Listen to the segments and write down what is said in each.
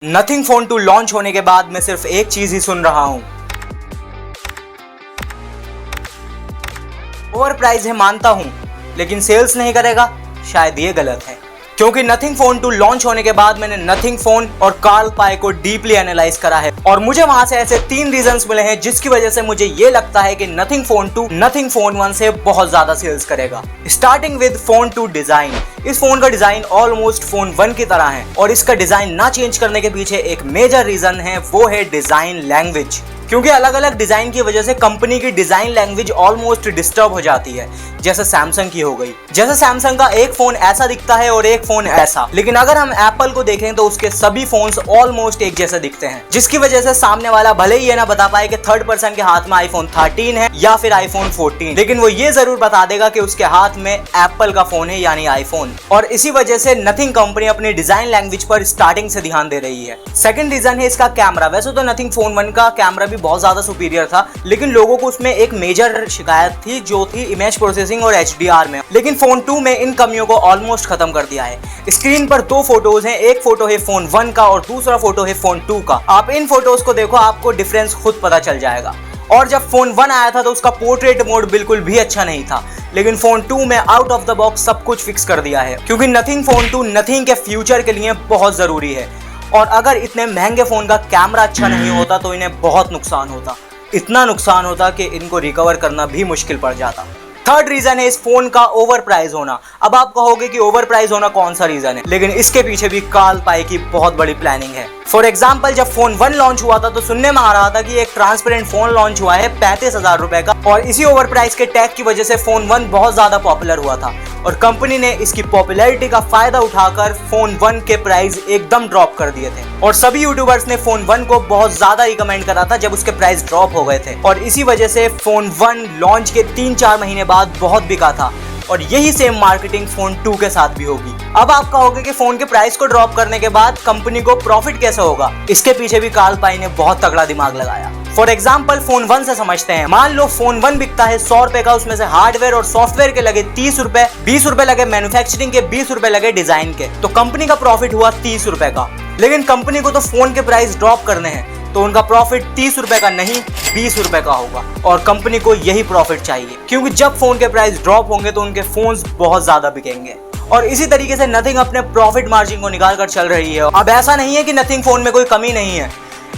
Nothing phone 2 launch होने के बाद मैं सिर्फ एक चीज ही सुन रहा हूं। ओवर प्राइस है मानता हूं, लेकिन सेल्स नहीं करेगा, शायद ये गलत है। क्योंकि नथिंग फोन 2 लॉन्च होने के बाद मैंने नथिंग फोन और कार्ल पाई को डीपली एनालाइज करा है और मुझे वहां से ऐसे 3 रीजंस मिले हैं जिसकी वजह से मुझे ये लगता है कि नथिंग फोन 2 नथिंग फोन 1 से बहुत ज्यादा सेल्स करेगा। Starting with phone 2 design. इस फोन का डिजाइन ऑलमोस्ट फोन 1 की तरह है और इसका डिजाइन ना चेंज करने के पीछे एक मेजर रीजन है, वो है डिजाइन लैंग्वेज। क्योंकि अलग अलग डिजाइन की वजह से कंपनी की डिजाइन लैंग्वेज ऑलमोस्ट डिस्टर्ब हो जाती है, जैसे सैमसंग की हो गई। जैसे सैमसंग का एक फोन ऐसा दिखता है और एक फोन ऐसा, लेकिन अगर हम एप्पल को देखें तो उसके सभी फोन्स ऑलमोस्ट एक जैसे दिखते हैं, जिसकी वजह से सामने वाला भले ही ये ना बता पाए कि थर्ड पर्सन के हाथ में आईफोन 13 है या फिर आईफोन 14, लेकिन वो ये जरूर बता देगा कि उसके हाथ में एप्पल का फोन है, यानी आईफोन। और इसी वजह से नथिंग कंपनी अपनी डिजाइन लैंग्वेज पर स्टार्टिंग से ध्यान दे रही है। सेकंड रीजन है इसका कैमरा। वैसे तो नथिंग फोन 1 का कैमरा भी बहुत ज्यादा सुपीरियर था, लेकिन लोगों को उसमें एक मेजर शिकायत थी जो थी इमेज प्रोसेसिंग और HDR में। लेकिन फोन 2 में इन कमियों को ऑलमोस्ट खत्म कर दिया है। स्क्रीन पर 2 फोटोज हैं, एक फोटो है फोन 1 का और दूसरा फोटो है फोन 2 का। आप इन फोटोज को देखो, आपको डिफरेंस खुद पता चल जाएगा। और जब फोन 1 आया था तो उसका पोर्ट्रेट मोड बिल्कुल भी अच्छा नहीं था, लेकिन फोन 2 में आउट ऑफ द बॉक्स सब कुछ फिक्स कर दिया है। क्योंकि नथिंग फोन 2 नथिंग के फ्यूचर के लिए बहुत जरूरी है और अगर इतने महंगे फोन का कैमरा अच्छा नहीं होता तो इन्हें बहुत नुकसान होता, इतना नुकसान होता कि इनको रिकवर करना भी मुश्किल पड़ जाता। थर्ड रीजन है इस फोन का ओवर प्राइस होना। अब आप कहोगे कि ओवर प्राइस होना कौन सा रीजन है, लेकिन इसके पीछे भी कार्ल पाई की बहुत बड़ी प्लानिंग है। फॉर एग्जाम्पल, जब फोन 1 लॉन्च हुआ था तो सुनने में आ रहा था कि एक ट्रांसपेरेंट फोन लॉन्च हुआ है 35,000 रुपए का, और इसी ओवर प्राइस के टैग की वजह से फोन 1 बहुत ज्यादा पॉपुलर हुआ था और कंपनी ने इसकी पॉपुलैरिटी का फायदा उठाकर फोन 1 के प्राइस एकदम ड्रॉप कर दिए थे। और सभी यूट्यूबर्स ने फोन 1 को बहुत ज्यादा रिकमेंड करा था जब उसके प्राइस ड्रॉप हो गए थे, और इसी वजह से फोन 1 लॉन्च के 3-4 महीने बाद बहुत बिका था। और यही सेम मार्केटिंग फोन 2 के साथ भी होगी। अब आप कहोगे कि फोन के प्राइस को ड्रॉप करने के बाद कंपनी को प्रॉफिट कैसे होगा। इसके पीछे भी कार्ल पाई ने बहुत तगड़ा दिमाग लगाया। फॉर एग्जाम्पल, फोन 1 से समझते हैं। मान लो फोन 1 बिकता है 100 रुपए का, उसमें से हार्डवेयर और सॉफ्टवेयर के लगे 30 रुपए, 20 रुपए लगे मैन्युफैक्चरिंग के, 20 रुपए लगे डिजाइन के, तो कंपनी का प्रॉफिट हुआ 30 रुपए का। लेकिन कंपनी को तो फोन के प्राइस ड्रॉप करने हैं, तो उनका प्रॉफिट 30 रुपए का नहीं 20 रुपए का होगा। और कंपनी को यही प्रॉफिट चाहिए, क्योंकि जब फोन के प्राइस ड्रॉप होंगे तो उनके फोन्स बहुत ज्यादा बिकेंगे। और इसी तरीके से नथिंग अपने प्रॉफिट मार्जिन को निकाल कर चल रही है। अब ऐसा नहीं है कि नथिंग फोन में कोई कमी नहीं है,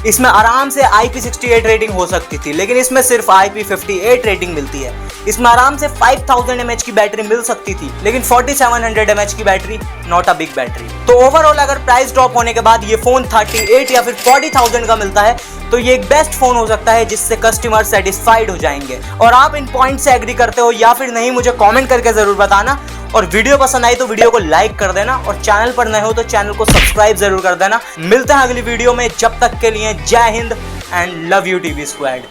इसमें आराम से IP68 रेटिंग हो सकती थी, लेकिन इसमें सिर्फ IP58 रेटिंग मिलती है। इसमें आराम से 5000 mAh की बैटरी मिल सकती थी, लेकिन 4700 mAh की battery not a big battery. तो ओवरऑल अगर प्राइस ड्रॉप होने के बाद ये फोन 38 या फिर 40,000 का मिलता है तो ये एक बेस्ट फोन हो सकता है जिससे कस्टमर सेटिस्फाइड हो जाएंगे। और आप इन पॉइंट से एग्री करते हो या फिर नहीं, मुझे कमेंट करके जरूर बताना। और वीडियो पसंद आई तो वीडियो को लाइक कर देना और चैनल पर नए हो तो चैनल को सब्सक्राइब जरूर कर देना। मिलते हैं अगली वीडियो में, जब तक के लिए जय Hind and love you TV squad.